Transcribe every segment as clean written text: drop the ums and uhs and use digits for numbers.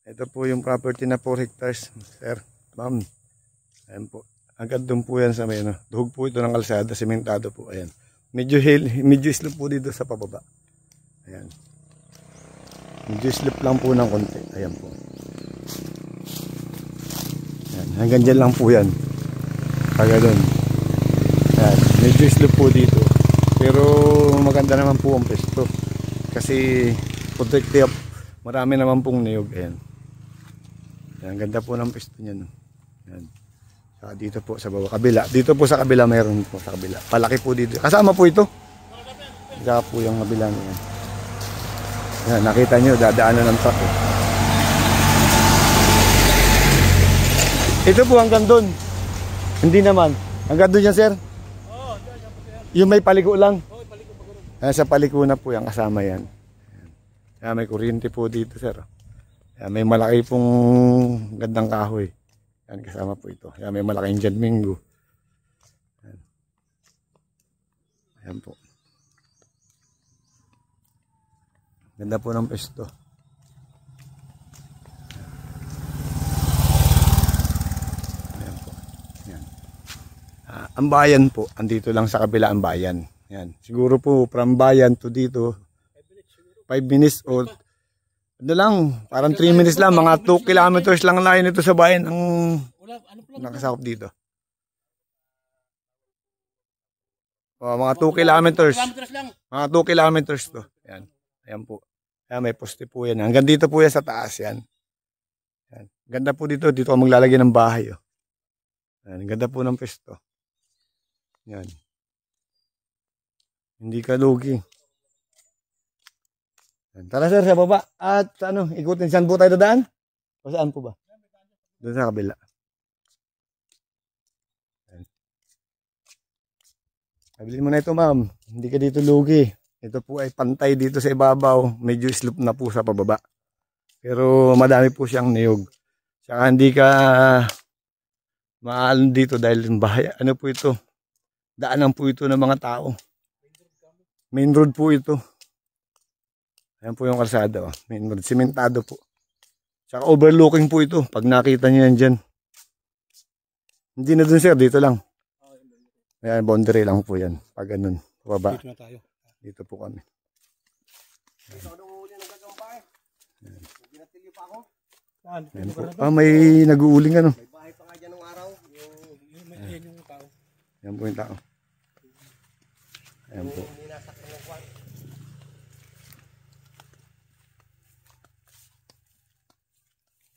Ito po yung property na 4 hectares, sir, ma'am. Ayan po. Agad doon po yan sa may ano. Duhog po ito ng kalsada, sementado po. Ayan. Medyo slope po dito sa pababa. Ayan. Medyo slope lang po ng konti. Ayan po. Ayan. Hanggang dyan lang po yan. Pagka doon. Ayan. Medyo slope po dito. Pero maganda naman po ang pesto. Kasi protective. Marami naman pong niyog. Ayan. Ayan. Ganda po ng pesto niyan. Ayan. Saka dito po sa bawah kabila. Dito po sa kabila mayroon po sa kabila. Palaki po dito. Kasama po ito. Saka po yung kabila niya. Yan, nakita nyo, dadaanan ng truck. Ito po hanggang doon. Hindi naman. Hanggang doon yan, sir? Oo. Yung may paliko lang? Oo, paliko pa gano'n. Yan, sa paliko na po yan, kasama yan. Yan, may kuryente po dito, sir. Yan, may malaki pong gandang kahoy. Yan, kasama po ito. Yan, may malaking Jan Mingo. Yan. Ayan po. Ganda po ng pesto. Ayan po. Yan. Ang bayan po, andito lang sa kabila ang bayan. Yan. Siguro po, from bayan to dito, 5 minutes o ano lang, parang 3 minutes lang, mga 2 kilometers lang layo nito sa bayan ang nakasakop dito. O, mga 2 kilometers. Mga 2 kilometers to. Yan. Ayan po. Ayan, may poste po yan. Hanggang dito po yan sa taas yan. Ayan. Ganda po dito. Dito ako maglalagay ng bahay. Oh. Ayan. Ganda po ng pesto. Yan. Hindi ka lugi. Tara sir, sa baba. At ano, ikutin, saan po tayo dadaan? O saan po ba? Doon sa kabila. Pabilin mo na ito, ma'am. Hindi ka dito lugi. Ito po ay pantay dito sa ibabaw. Medyo slope na po sa pababa. Pero madami po siyang niyog. Saka hindi ka maalan dito dahil bahay. Ano po ito? Daanan po ito ng mga tao. Main road po ito. Ayan po yung kalsada. Oh. Main road. Sementado po. Saka overlooking po ito. Pag nakita niyo yan dyan. Hindi na dun sir. Dito lang. Ayan, boundary lang po yan. Pag ganun. Baba. Dito na tayo. Dito po kami. Ayan po. Ah, may nag-uuling ano. May bahay pa nga dyan ng araw. Yung tao. Ayan po yung tao. Ayan po.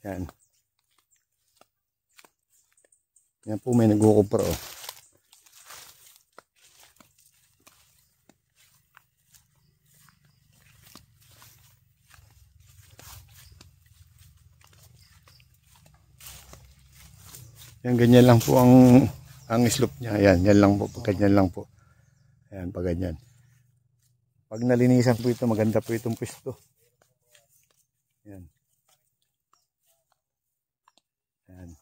Yan. Yan po may nagkukupra oh. Yan ganyan lang po ang slope niya. Yan, yan lang po, pag ganyan lang po. Ayan, pag ganyan. Pag nalinisan po ito, maganda po itong pwesto. Yan. Ayan.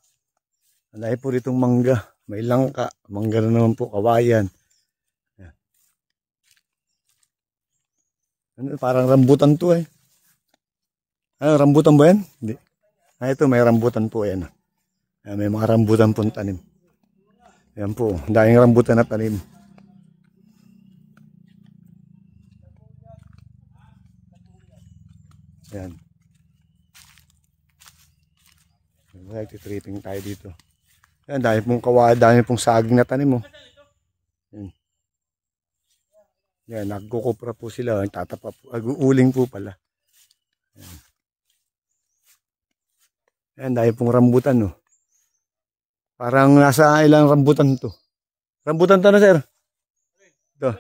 Alay po ditong mangga. May langka. Mangga na naman po. Kawayan. Ayan. Ano, parang rambutan to eh. Ano, rambutan ba yan? Hindi. Ah, ito may rambutan po yan. Ayan, may mga rambutan po tanim. Ayan po. Daming rambutan na tanim. Ayan. Nagtitripping tayo dito. Yan, dami pong kawa, dami pong saging na tanim mo. Yan. Yan, nagkukupra po sila. Tatapa po. Uling po pala. Yan. Yan, dami pong rambutan, no. Parang nasa ilang rambutan to. Rambutan to na, sir. Ito.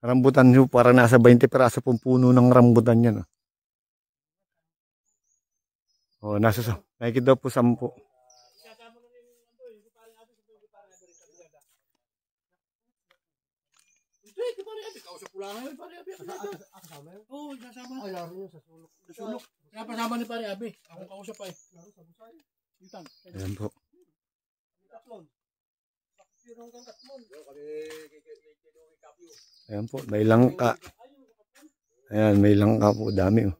Rambutan nyo, parang nasa 20 peraso pong puno ng rambutan yan, no. Oh, nasa so. Nakikita po 10. Kaya pasama ni Pare Abi. Akong kausap pa eh. Ayan po. Ayan po, may langka. Ayan, may langka po, dami oh.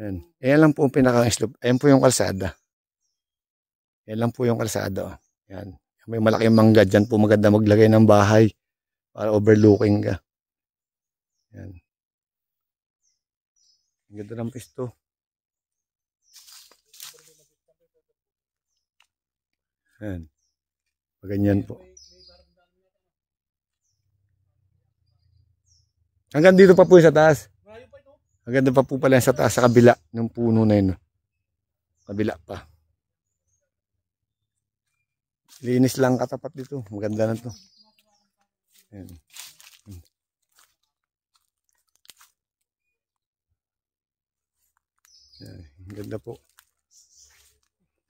Ayan. Ayan lang po ang pinaka-slope. Ayan po yung kalsada. Ayan lang po yung kalsada. Oh. Ayan. May malaking mangga. Diyan po maganda maglagay ng bahay para overlooking ka. Ayan. Ang ganda ng pisto. Ayan. Ganyan po. Hanggang dito pa po sa taas. Hanggang doon pa po pala sa taas sa kabila ng puno na yun. Kabila pa. Linis lang katapat dito. Maganda na to. Ayan. Ayan. Ganda po.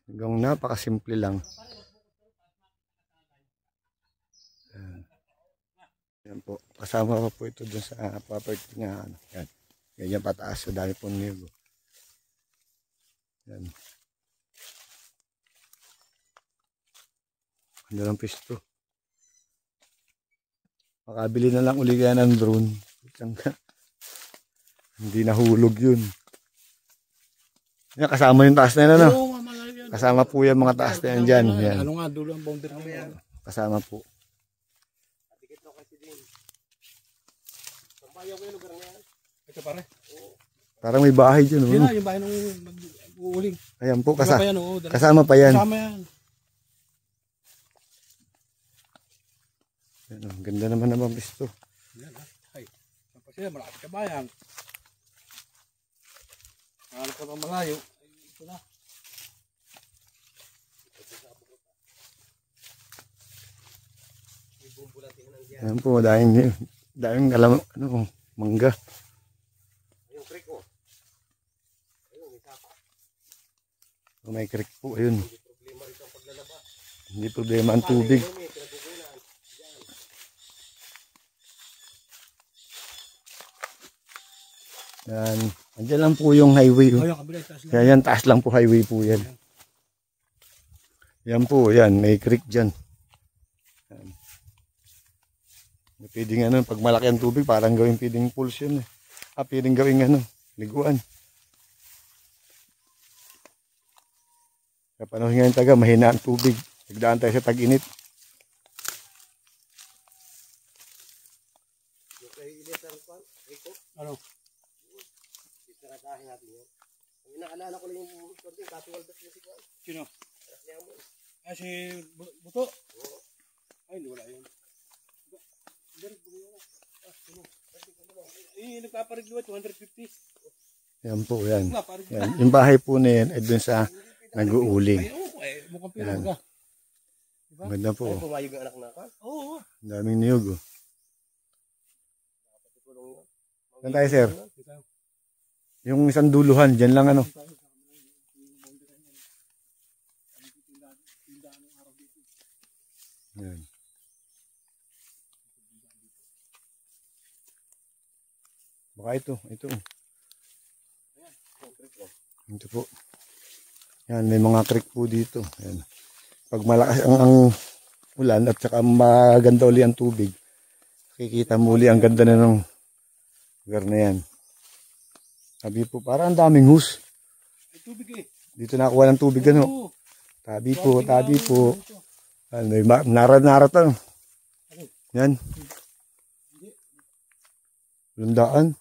Hanggang napakasimple lang. Ayan. Ayan po. Kasama pa po ito dun sa property na ano. Ayan. Ganyan pataas. So dami pong niyog. Ayan. Ganda ng pisto. Makabili na lang uli kaya ng drone. Hindi nahulog yun. Yan, kasama yung taas na yun, ano? Kasama po yung mga taas na yan dyan. Yan. Ano nga, dulo ang boundary na yan. Kasama po. Ito pare. Parang may bahay dyan. Yun na, yung bahay nung mag-uuling. Ayan po, Kasama pa yan. kasama pa yan. Kasama yan. Yan, oh, ganda naman naman pisto. Yan ha. Ay, tapos yan, malapit ka bayan. Hanap ka pang malayo. Ay, ito na. Ayan po, daming alam, ano, mangga. Ayun, creek oh. Ayun, may tapa. May creek po, ayun. Hindi problema rito ang paglalaba. Hindi problema ang tubig. Yan. Andiyan lang po yung highway. Oh, yung kabila, taas lang. Yan, taas lang po highway po yan. Yan po, yan. May creek dyan. Yan. Pwedeng ano, pag malaki ang tubig, parang gawing pwedeng pools yun. Pwedeng gawing ano, liguan. Sa panahon ngayon taga, mahina ang tubig. Nagdaan tayo sa tag-init. Ano? Saradahin natin yun. Ang inaalala ko lang yung konting casual dust na siguro. Sino? Ah, si Buto? Oo. Ay, hindi wala yun. Eh, nagpaparigluwa, 250. Yan po, yan. Yan. Yung bahay po na yan ay dun sa nag-uuling. Ay, oo. Eh, mukhang pinaga. Diba? Maganda po. Ay, pumayog ang anak na ka. Oo. Ang daming niyog. Oh. Saan tayo, sir? Yung isang duluhan, dyan lang ano. Yan. Baka ito. Ito po. Yan, may mga creek po dito. Yan. Pag malakas ang ulan at saka maganda uli ang tubig, kikita mo uli ang ganda na ng lugar na yan. Sabi po, parang ang daming hus. Ay, tubig eh. Dito nakuha ng tubig ano. Tabi po. Ano, narat ano. Yan. Lundaan.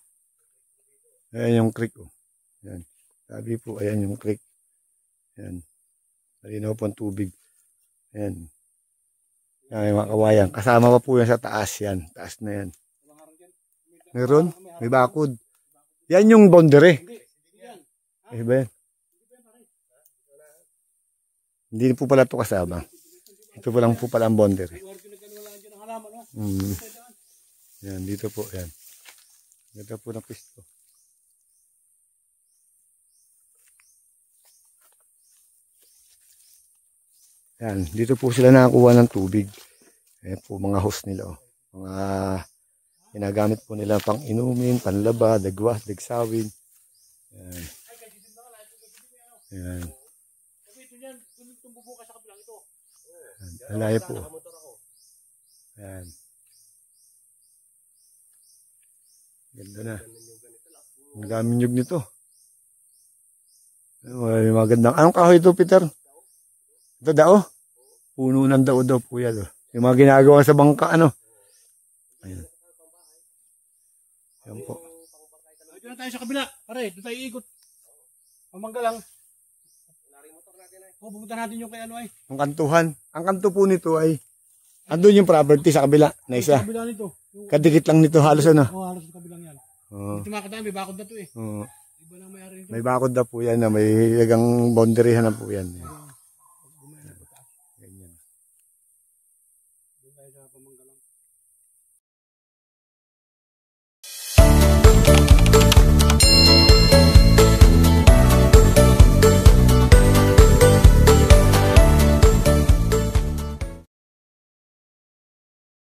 Ayan yung creek. Oh. Yan. Sabi po, ayan yung creek. Yan. Malinaw po ang tubig. Ayan. Yan, may mga kawayan. Kasama pa po yan sa taas yan. Taas na yan. Meron? May bakod. Yan yung boundary. Eh ba yan? Hindi po pala ito kasama. Ito pa lang po pala ang boundary. Yan, dito po. Yan. Ganda po ng pisto. Yan, dito po sila nakakuha ng tubig. Ayan po mga hose nila. Oh. Mga ginagamit po nila pang inumin, panlaba, dagwas, dagsawin. Yan. Yan. Alaya po. Yan. Ganda na. Ang daming nyug nito. May magandang. Anong kahoy ito, Peter? Ito dao? Puno ng dao daw po yan. Yung mga ginagawa sa bangka, ano? Ayan. Ayan po. Doon na tayo sa kabila. Pare, doon tayo iikot. Mamangga lang. Pupunta natin yung kay ano ay. Ang kantuhan. Ang kanto po nito ay andun yung property sa kabila na isa. Sa kabila nito. Kadikit lang nito halos ano. Halos sa kabilang yan. Oo. Ito mga kadami, may bakod na to eh. Oo. Iba lang may-ari nito. May bakod na po yan na may lagang boundaryhan na po yan.